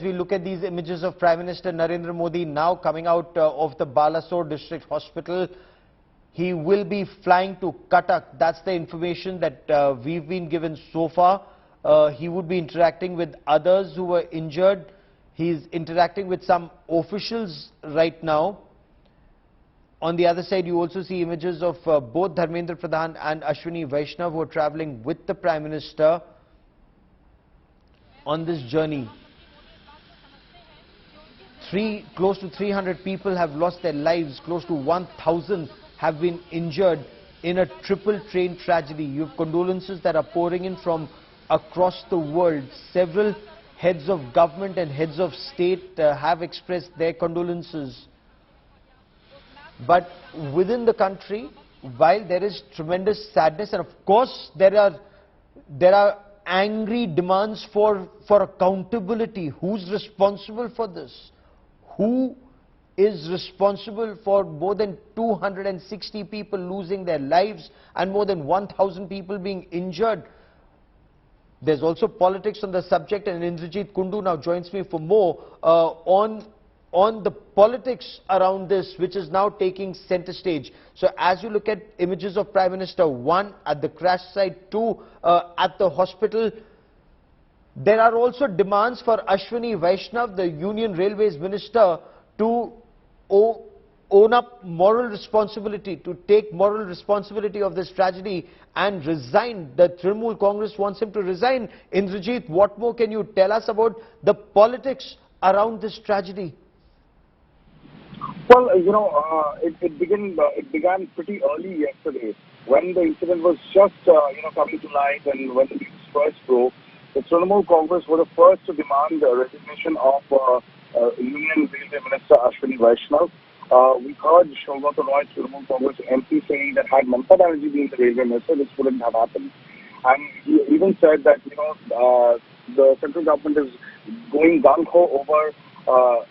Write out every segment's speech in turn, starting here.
we look at these images of Prime Minister Narendra Modi now coming out of the Balasore District Hospital. He will be flying to Cuttack. That's the information that we've been given so far. He would be interacting with others who were injured. He's interacting with some officials right now. On the other side, you also see images of both Dharmendra Pradhan and Ashwini Vaishnav who are traveling with the Prime Minister on this journey. Close to 300 people have lost their lives. Close to 1,000 have been injured in a triple train tragedy. You have condolences that are pouring in from across the world. Several heads of government and heads of state have expressed their condolences. But within the country, while there is tremendous sadness, and of course there are angry demands for accountability. Who's responsible for this? Who is responsible for more than 260 people losing their lives and more than 1,000 people being injured? There's also politics on the subject, and Indrajit Kundu now joins me for more on the politics around this, which is now taking center stage. So as you look at images of Prime Minister, 1 at the crash site, 2 at the hospital, there are also demands for Ashwini Vaishnav, the Union Railways Minister, to own up moral responsibility, to take moral responsibility of this tragedy and resign. The Trinamool Congress wants him to resign. Indrajit, what more can you tell us about the politics around this tragedy? Well, it began pretty early yesterday when the incident was just, coming to light, and when the news first broke. The Trinamool Congress were the first to demand the resignation of Union Railway Minister Ashwini Vaishnav. We heard Shogata Roy, Trinamool Congress MP, saying that had Mamata Banerjee been the Railway Minister, this wouldn't have happened. And he even said that, the central government is going gung-ho over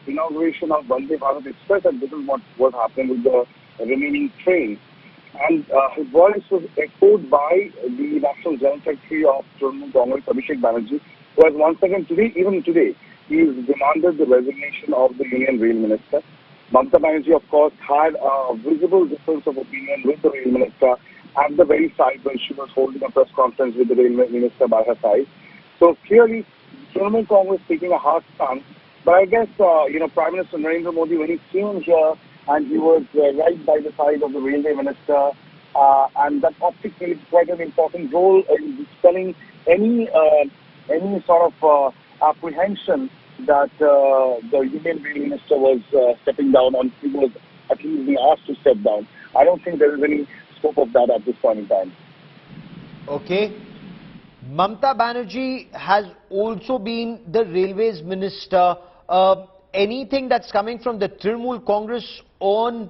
inauguration of Vande Bharat Express, and this is what was happening with the remaining trains. And his voice was echoed by the National General Secretary of Trinamool Congress, Abhishek Banerjee, who has once again even today, he's demanded the resignation of the Union Rail Minister. Mamata Banerjee, of course, had a visible difference of opinion with the Rail Minister at the very side when she was holding a press conference with the Rail Minister by her side. So clearly, Trinamool Congress taking a hard stance. But I guess, Prime Minister Narendra Modi, when he came here and he was right by the side of the Railway Minister, and that optically played quite an important role in dispelling any sort of apprehension that the Union Rail Minister was stepping down, on he was at least being asked to step down. I don't think there is any scope of that at this point in time. Okay. Mamata Banerjee has also been the Railways Minister. Anything that's coming from the Trinamool Congress on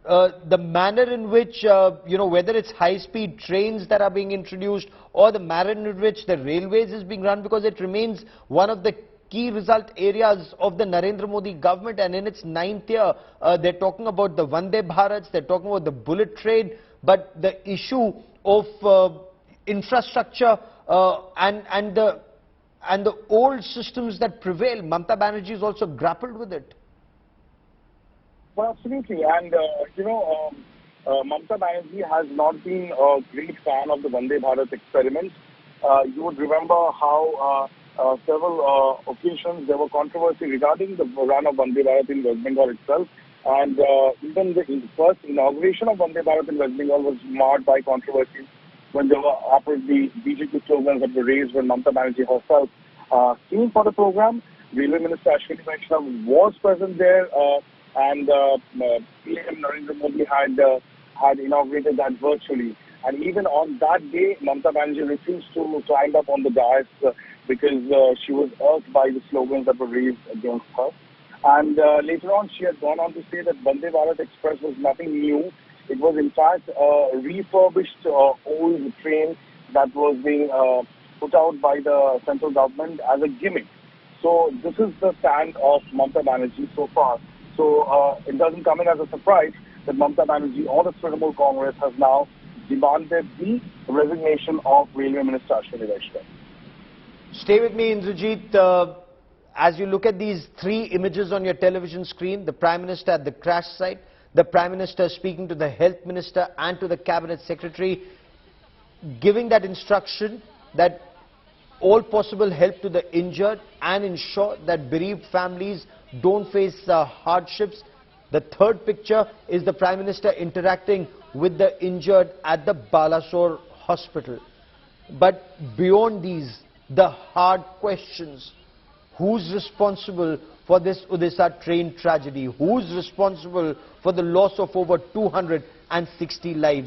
the manner in which, whether it's high-speed trains that are being introduced or the manner in which the railways is being run, because it remains one of the key result areas of the Narendra Modi government, and in its 9th year, they're talking about the Vande Bharats, they're talking about the bullet train, but the issue of infrastructure and the old systems that prevail, Mamata Banerjee has also grappled with it. Well, absolutely. And, Mamata Banerjee has not been a great fan of the Vande Bharat experiment. You would remember how several occasions there were controversy regarding the run of Vande Bharat in West Bengal itself. And even the first inauguration of Vande Bharat in West Bengal was marred by controversy when there were apparently BJP slogans that were raised when Mamata Banerjee herself came for the program. Railway Minister Ashwini Vaishnav was present there, and PM Narendra Modi had inaugurated that virtually. And even on that day, Mamata Banerjee refused to climb up on the dais because she was irked by the slogans that were raised against her. And later on, she had gone on to say that Vande Bharat Express was nothing new. It was in fact a refurbished old train that was being put out by the central government as a gimmick. So this is the stand of Mamata Banerjee so far. So it doesn't come in as a surprise that Mamata Banerjee or the Trinamool Congress has now demanded the resignation of Railway Minister Ashwini Vaishnav. Stay with me, Indrajit. as you look at these three images on your television screen, the Prime Minister at the crash site, the Prime Minister speaking to the Health Minister and to the Cabinet Secretary, giving that instruction that all possible help to the injured and ensure that bereaved families don't face hardships. The third picture is the Prime Minister interacting with the injured at the Balasore hospital. But beyond these, the hard questions: who's responsible for this Odisha train tragedy? Who's responsible for the loss of over 260 lives?